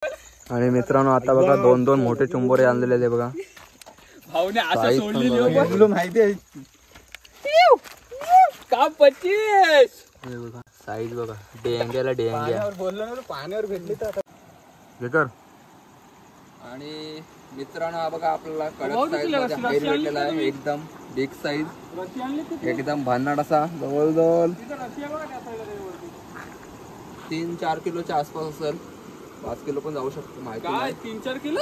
आणि मित्रांनो आता बघा दोन दोन मोठे चुंबोरे आणलेले आहेत बघा. भाऊने असं सोडलेली माहिती आहे का 25 बघा साईज बघा. डेंग्याला डेंग्या बोललो ना पाण्यावर भेटली तर आता बेकर. आणि मित्रांनो हा बघा आपल्याला कडक साईज मध्ये हाईर भेटलेला आहे. एकदम बिग साईज, एकदम भन्नाट असा. जवळजवळ 3-4 किलोच्या आसपास असेल. 5 किलो पण जाऊ शकतो माहिती काय 3-4 किलो.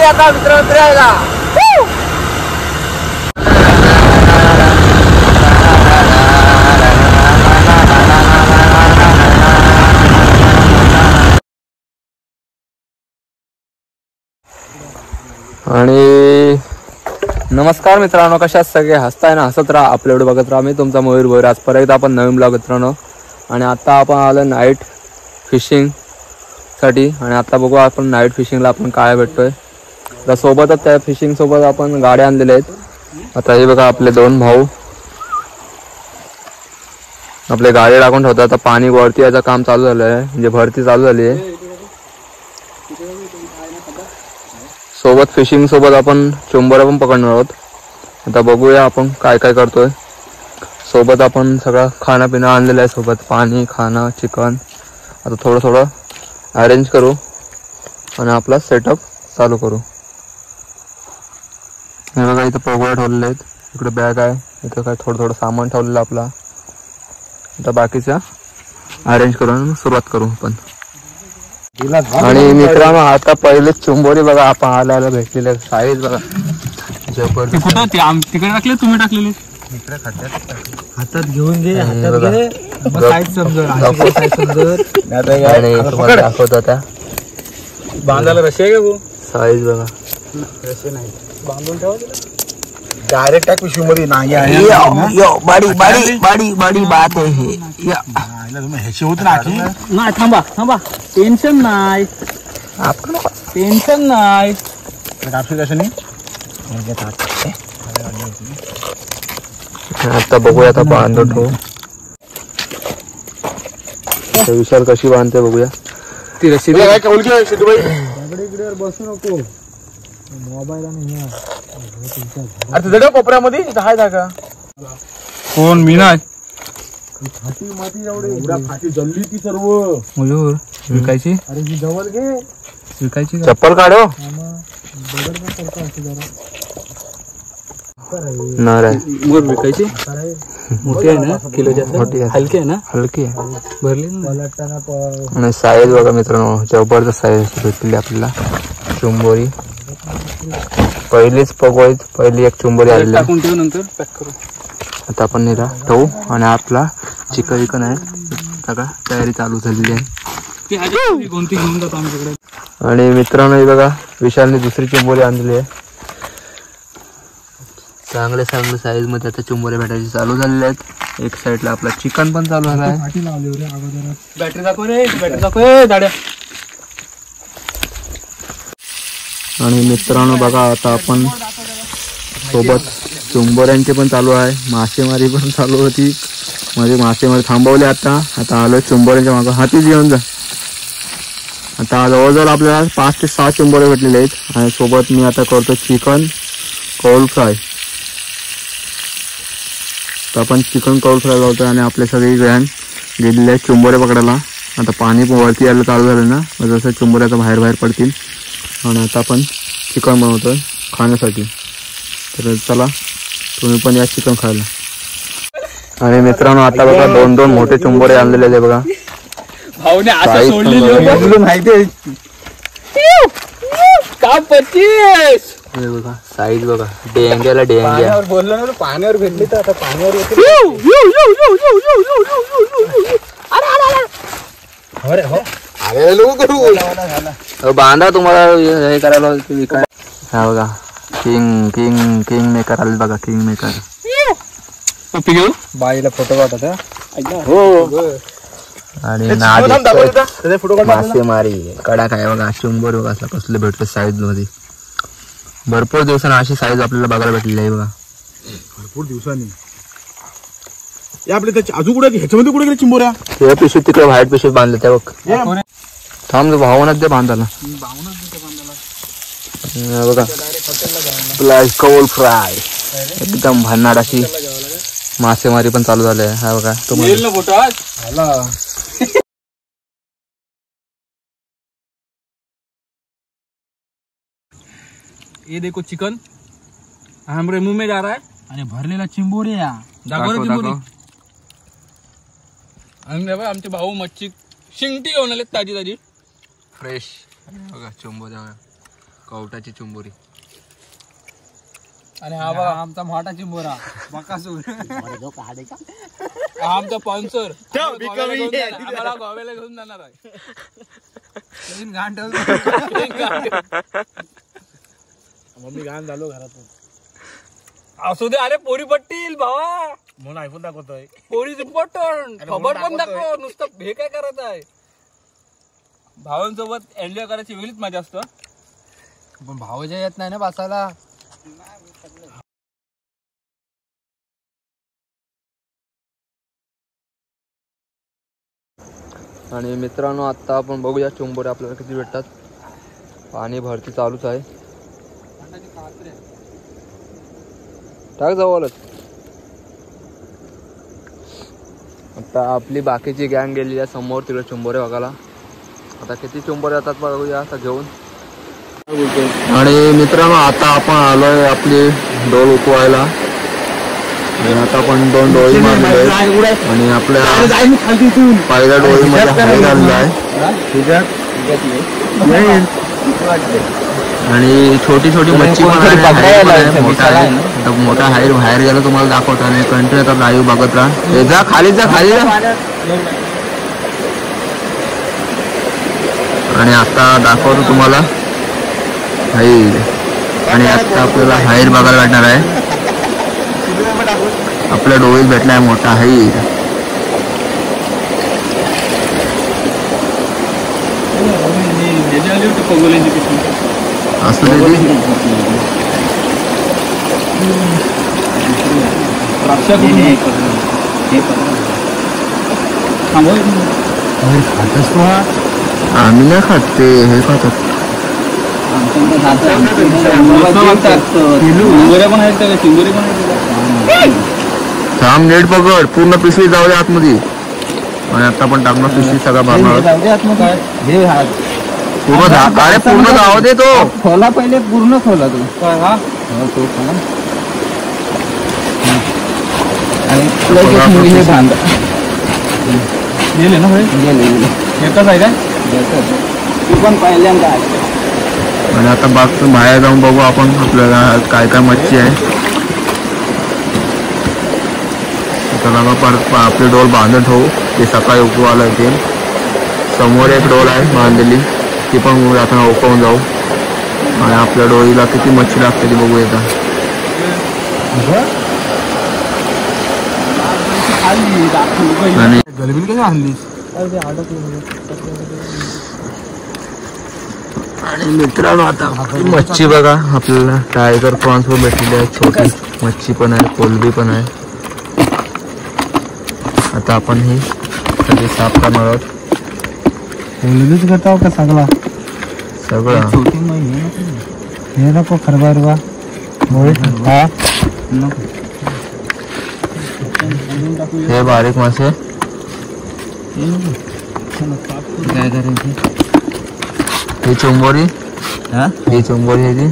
आता मित्र फिरायला. आणि नमस्कार मित्रांनो, कशा सगळे हसताय ना. हसत राहा, आपल्या व्हिडिओ बघत राहा. मी तुमचा मयूर भोईर. आज परत आपण नवीन ब्लॉग मित्रांनो. आणि आता आपण आलो नाईट फिशिंग साठी. आणि आता बघू आपण नाईट फिशिंगला आपण काय भेटतोय. तर सोबतच त्या फिशिंग सोबत आपण गाड्या आणलेल्या आहेत. आता हे बघा आपले 2 भाऊ आपले गाडी टाकून ठेवतात. आता पाणी वरती याचं काम चालू झालं आहे, म्हणजे भरती चालू झाली आहे. सोबत फिशिंग सोबत आपण चुंबोऱ्या पण पकडणार आहोत. आता बघूया आपण काय काय करतोय. सोबत आपण सगळं खाणं पिणं आणलेलं आहे. सोबत पाणी, खाणं, चिकन. आता थोडं थोडं अरेंज करू आणि आपला सेटअप चालू करू. हे बघा इथं पगोळ्या ठेवलेले आहेत. इकडे बॅग आहे. इथं काय थोडं थोडं सामान ठेवलेलं आपला. आता बाकीच्या अरेंज करून सुरुवात करू आपण. आणि मित्रांनो आता पहिले चुंबोरी बघा आपण आल्याला भेटलेले. साईज बघा जबरदस्त. तिकडे टाकले, तुम्ही टाकलेले इकडे हातात घेऊन घे. हातात घे, साईज समजून दाखवतो. त्या बांधायला रशी आहे का भाऊ? साईज बघा. रशी नाही, बांधून ठेवा. डायरेक्ट टाक पिशवी मध्ये. नाही बात आहे. ह्याची होत नाही. थांबा थांबा, टेन्शन नाही, टेन्शन नाही. कसं नाही. आता बघूया. आता बांधून ठेवू. विशाल कशी बांधते बघूया. ती रशी बसू नको. मोबाईल आणि कोपऱ्यामध्ये हाय जागा. कोण? मी नाही. फाटी माती एवढे फाटी जल्ली ती सर्व. मयूर विकायची. अरे ही जवळ घे. विकायची. चप्पल काढो. मोर विकायची. मोठी आहे ना, किलोच्या. मोठी आहे. हलकी आहे ना. हलकी आहे. भरली ना. आणि साईज बघा मित्रांनो, जबरदस्त साईज भेटली आपल्याला. चुंबोरी पहिलीच पगोळी, पहिली एक चुंबोरी आलेली. टाकून ठेवू, नंतर पॅक करू. आता आपण निरा ठेवू. आणि आपला चिकन विकन आहे सगळं तयारी चालू झालेली आहे. कोणती घेऊन जातो आमच्याकडे. आणि मित्रांनो हे बघा विशालने दुसरी चुंबोरी आणलेली आहे. चांगले चांगले साईज मध्ये आता चुंबोऱ्या भेटायची चालू झालेले आहेत. एक साईडला आपला चिकन पण चालू झाला आहे. बॅटरी दाखव रे, बॅटरी दाखव रे दाड्या. आणि मित्रांनो बघा आता आपण सोबत चुंबोऱ्यांचे पण चालू आहे. मासेमारी पण चालू होती, म्हणजे मासेमारी थांबवली. आता आलो चुंबोऱ्यांच्या मागं. हातीच घेऊन जा. आता जवळजवळ आपल्याला 5 ते 6 चुंबोरे भेटलेले आहेत. आणि सोबत मी आता करतो चिकन कौल फ्राय. तर आपण चिकन कौल फ्राय लावतो. आणि आपले सगळी व्हॅन गेलेली आहे चुंबोरे पकडायला. आता पाणी वरती यायला चालू झालं ना, जसं चुंबोऱ्याचा बाहेर पडतील. आणि आता आपण चिकन बनवतोय खाण्यासाठी. तर चला तुम्ही पण या चिकन खायला. आणि मित्रांनो आता बघा 2-2 मोठे चुंबोरे आणलेले आहे बघा. भाऊने असं सोडलेली माहिती आहे का 25. हे बघा साईज बघा. डेंग्याला डेंग्या बोललो ना, पाण्यावर भेटली तर आता पाण्यावर येते. अरे लोक करू बांधा तुम्हाला हे करायला विकाय. हा बघा किंग मेकर आले बघा. किंग मेकर घेऊ बाईला फोटो काढतात. आणि मासेमारी कडा काय बघा. शंभर बघा असला कसले भेटतो साईज मध्ये. भरपूर दिवसांनी अशी साईज आपल्याला बघायला भेटलेली आहे बघा. भरपूर दिवसांनी आपल्या अजून कुठे ह्याच्यामध्ये कुठे गेले चिंबोऱ्या. हे पिशवीत तिकडे व्हाईट पिशवीत बांधले त्या बघ. थांब भावनात दे बांधायला बघा. कौल फ्राय एकदम भन्नाट अशी मासेमारी पण चालू झाली आहे. हा बघा तुम्हाला ये देखो चिकन हमारे मुंह में जा रहा है. आणि भरलेला चिंबोऱ्या चिंबोरी. आमचे भाऊ मच्छी शिंगटी घेऊन आले ताजी ताजी फ्रेश. बघा चुंबोरी कवटाची चुंबोरी. आणि हा बघा आमचा मोठा चिंबोरा बकासूर. हा आमचा स्पॉन्सर आम्हाला गोव्याला घेऊन जाणार आहे. मम्मी घाण झालो घरात. असू दे. अरे पोरी पट्टील भावा म्हणून ऐकून दाखवतोय. पोरी इम्पॉर्टंट. खबर पण दाखव. नुसतं हे काय करत आहे. भावांसोबत एन्जॉय करायची वेगळीच मजा असतो. पण भावाच्या येत नाही ना बसायला. आणि मित्रांनो आता आपण बघूया चुंबोरे आपल्याला किती भेटतात. पाणी भरती चालूच आहे. टाक जवळच. आता आपली बाकीची गँग गेली आहे समोर तिकडे चुंबोरे बघायला. आता किती चुंबोरे येतात बघूया आता घेऊन. आणि मित्रांनो आता आपण आलोय आपली डोल उकवायला. आणि आता आपण 2 डोळी मारले आणि आपल्या पहिल्या डोळीमध्ये हाईर आलेला आहे. आणि छोटी छोटी मच्छी पण आहे. मोठा हाईर बाहेर गेला तुम्हाला दाखवतो. आणि कंटिन्यू आता लाईव्ह बघत राहा. जा खाली जा खाली जा. आणि आता दाखवतो तुम्हाला हाईर. आणि आता आपल्याला हाईर बघायला भेटणार आहे. आपल्या डोळीत भेटलाय मोठा हाईर. असं आम्ही नाही खात ते हे खातात. थांब नेट पकड. पूर्ण पिशवी जाऊ दे आतमध्ये. आणि आता पण टाकणार पिशवी सगळा भरणार. पूर्ण अरे पूर्ण जाऊ दे. तो खोला पहिले पूर्ण खोला तो. तो खोला आणि बांधा गेले ना गेले. एकच आहे काय. तू पण पहिल्यांदा. आणि आता बाग बाहेर जाऊन बघू आपण आपल्याला काय काय मच्छी आहे. चला परत आपले डोल बांधून ठेवू. ते सकाळी उकवायला येतील. समोर एक डोल आहे बांधलेली. ती पण आता उकवून जाऊ. आणि आपल्या डोळीला किती मच्छी लागते ती बघू येतात. आणि आणि मित्रांनो आता मच्छी बघा आपल्याला टायगर प्रॉन्स पण भेटलेली आहे. छोटी मच्छी पण आहे. कोलबी पण आहे. आता आपण ही सगळी साफ करणार आहोत. कोलबीच करताव का सगळा सगळं. हे नको खरबा हे बारीक मासे. काय करायचं. ही चुंबोरी. ही चुंबोरी आहे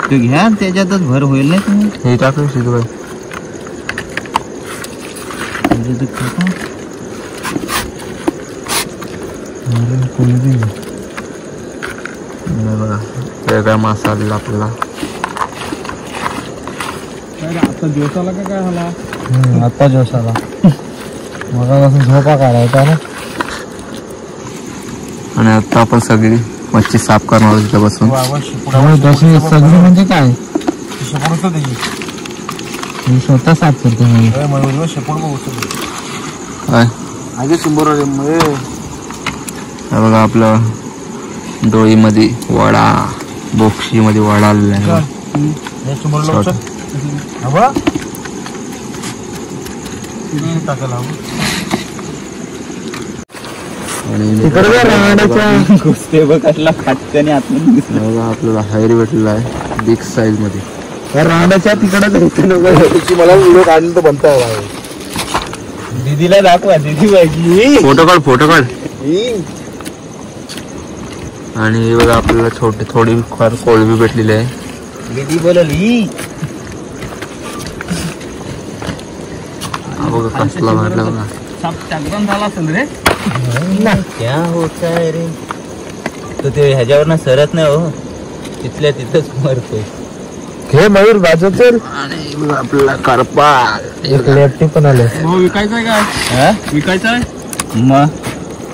तू घ्या त्याच्यातच भर होईल नाही तुम्ही. हे टाकू शिजवाय. बघा वेगळा मसाला आपल्याला. आता जोसाला का काय झाला. आता जोसाला मगापासून झोपा काढायचा ना. आणि आता आपण सगळी मच्छी साफ करणार आहोत तिथं बसून. सगळी म्हणजे काय स्वतः साफ करतो काय हे बघा आपलं डोळीमध्ये वडा, बोक्षीमध्ये वडा आलेला आहे. आपल्याला हायरी भेटलेला आहे बिग साईज मध्ये. रांडाच्या तिकडे मला व्हिडिओ काढलं तर बनता दीदीला दाखवा. दीदी फोटो काढ. आणि बघा आपल्याला थोडी फार कोळंबी भेटलेली आहे. दीदी बोलली बघा कसला भेटला बघा. झाला असेल रे. क्या होत आहे रे तो ते ह्याच्यावर ना सरत नाही हो, तिथल्या तिथंच मरतो. हे मयूर बाजूचल. आणि बघा आपल्याला करपा एक लेफ्टी पण आले. हो विकायचं आहे काय? विकायचं आहे मग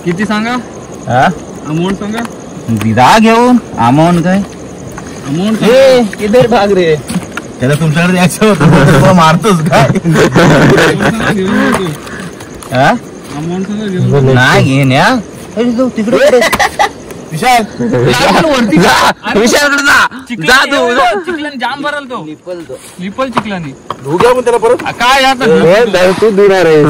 किती सांगा? अमाऊंट सांगा. दिदा घेऊन अमाऊंट काय अमाऊंट किधर भाग रे. त्याला तुमच्याकडे द्यायचं होतं मारतोस काय? अमाऊंट सांगा घेऊन. नाही घेण्या तिकडे विशाल चिखलानी जाम भरल तो. लिपल चिखलानी त्याला परत काय आता तू देणार आहे.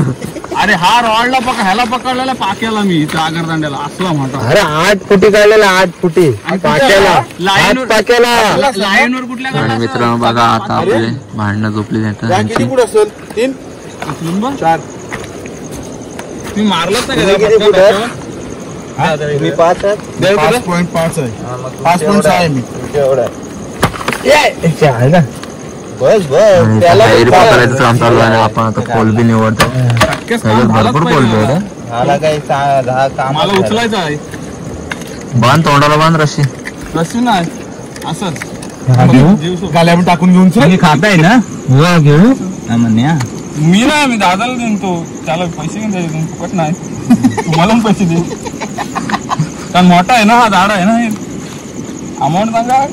अरे हा रॉडला ह्याला पकडलेला पाक्याला मी आगर दांड्याला असला म्हणतो. अरे 8 फुटी काढलेला 8 फुटी पाक्याला लाईनवर कुठल्या आणि मित्रांनो बघा आता आपले भांडणं झोपली त्यांची. 3 4 तुम्ही मारलंच नाही मी 5 आहे. 5.5 आहे. 5.6 आहे मी एवढा. बस त्याला पकडायचं काम चालू आहे. आपण आता कोलबी निवडतो. भरपूर कोलबी आहे. मला काही मला उचलायचं आहे. बांध तोंडाला बांध रशी नाही असंच गाल्या टाकून घेऊन खाताय ना घेऊ म्हणण्या. मी नाही मी दादाला देईन तो. त्याला पैसे घेऊन जायचे फुकट नाही. तुम्हाला पण पैसे देऊ कारण मोठा आहे ना हा झाड आहे ना. अमाऊंट सांगा.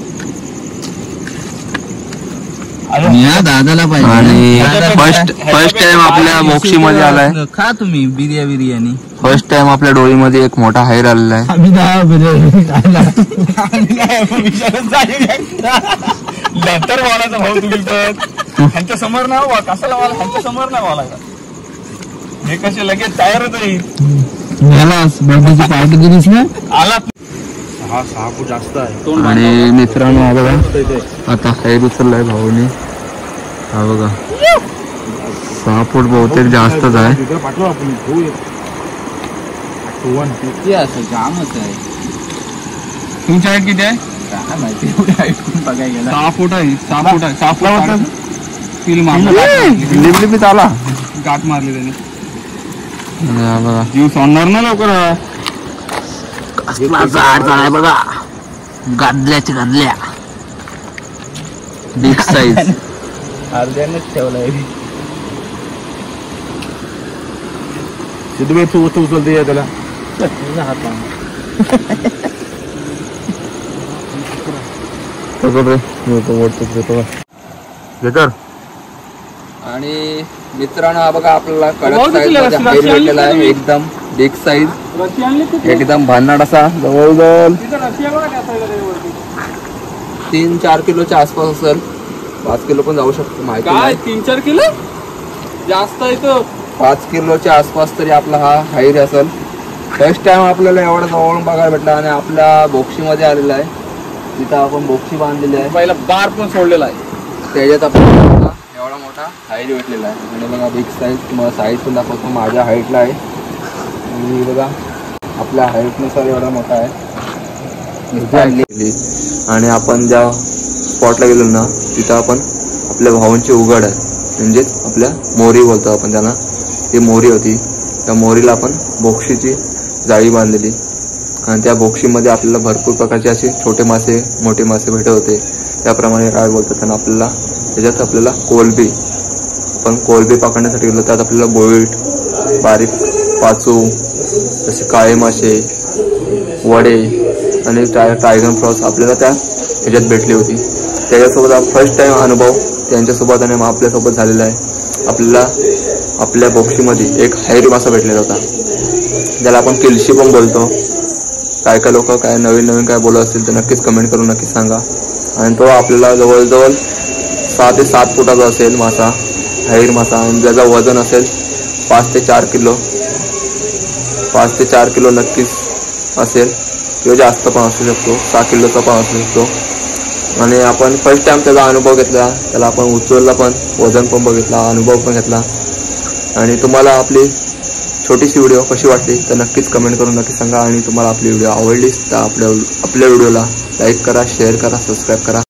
दादाला आणि फर्स्ट टाइम आपल्या मोक्षी मध्ये आलाय. खा तुम्ही बिर्याणी. फर्स्ट टाइम आपल्या डोळीमध्ये एक मोठा हायर आलेला आहे. नंतर बोलायचं भाऊ तुम्ही पण ह्यांच्या समोर ना कशाला बोला. ह्यांच्या समोर नाही बोलायचा. हे कसे लगेच तयार होत बर्थडेची पार्टी दिलीस ना. आला 6 फूट जास्त आहे. आणि मित्रांनो हा बघा आता हायर उचललाय भाऊने. हा बघा 6 फूट बहुतेक जास्तच आहे. जामच आहे. तुमची हाईट किती आहे? काय माहिती बघायला 6 फूट आहे. 6 फूट आहे. 6 फूट फिल्म लिपलिपीत आला. गाठ मारली त्याने. हा बघा जीव सोडणार ना लवकर. आहे बघा गादल्या बिग साईज. अर्ध्यानेच ठेवलाय. तू उचलते त्याला आणि मित्रांनो हा बघा आपल्याला कडक साईज मध्ये भेटलेला आहे. एकदम बिग साईज एकदम भन्नाट असा. जवळजवळ 3-4 किलोच्या आसपास असेल. 5 किलो पण जाऊ शकतो माहिती नाही. 3-4 किलो जास्त आहे तो. 5 किलोच्या आसपास तरी आपला हा हाईर असेल. फर्स्ट टाइम आपल्याला एवढा जवळून बघायला भेटला. आणि आपल्या बोक्षीमध्ये आलेला आहे. तिथं आपण बोक्षी बांधलेली आहे. पहिला बार पण सोडलेला आहे. त्याच्यात आपल्याला एवढा मोठा हाईट भेटलेला आहे. आणि बघा बिग साईज तुम्हाला साईज पण दाखवतो. माझ्या हाईटला आहे. आणि बघा आपल्या हाईटनुसार एवढा मोठा आहे. आणि आपण ज्या स्पॉटला गेलो ना तिथं आपण आपल्या भावांची उघड आहे. म्हणजेच आपल्या मोरी बोलतो आपण त्यांना. ती मोरी होती. त्या मोरीला आपण बोक्षीची जाळी बांधलेली. आणि त्या बोक्षीमध्ये आपल्याला भरपूर प्रकारचे असे छोटे मासे मोठे मासे भेटत होते. त्याप्रमाणे काय बोलतात त्यांना आपल्याला. त्याच्यात आपल्याला कोलबी पण कोलबी पकडण्यासाठी गेलो त्यात आपल्याला बोईट बारीक पाचू जसे काळे मासे वडे आणि टायगर प्रॉन्स आपल्याला त्या ह्याच्यात भेटली होती. त्याच्यासोबत फर्स्ट टाइम अनुभव त्यांच्यासोबत आणि आपल्यासोबत झालेला आहे. आपल्याला आपल्या बॉक्सीमध्ये एक हैरी मासा भेटलेला होता, ज्याला आपण किलशी पण बोलतो. काय काय लोक काय नवीन काय बोलत असतील तर नक्कीच कमेंट करून नक्कीच सांगा. आणि तो आपल्याला जवळजवळ 6 ते 7 फुटाचा असेल मासा, हैर मासा. आणि ज्याचं वजन असेल 5 ते 4 किलो, 5 ते 4 किलो नक्कीच असेल किंवा जास्त पण असू शकतो, 6 किलोचा पण असू शकतो. आणि आपण फर्स्ट टाइम त्याचा अनुभव घेतला, त्याला आपण उचलला पण, वजन पण बघितला, अनुभव पण घेतला. आणि तुम्हाला आपली छोटीशी व्हिडिओ कशी वाटली तर नक्कीच कमेंट करून नक्की सांगा. आणि तुम्हाला आपली व्हिडिओ आवडलीच तर आपल्या व्हिडिओला लाईक करा, शेअर करा, सबस्क्राईब करा.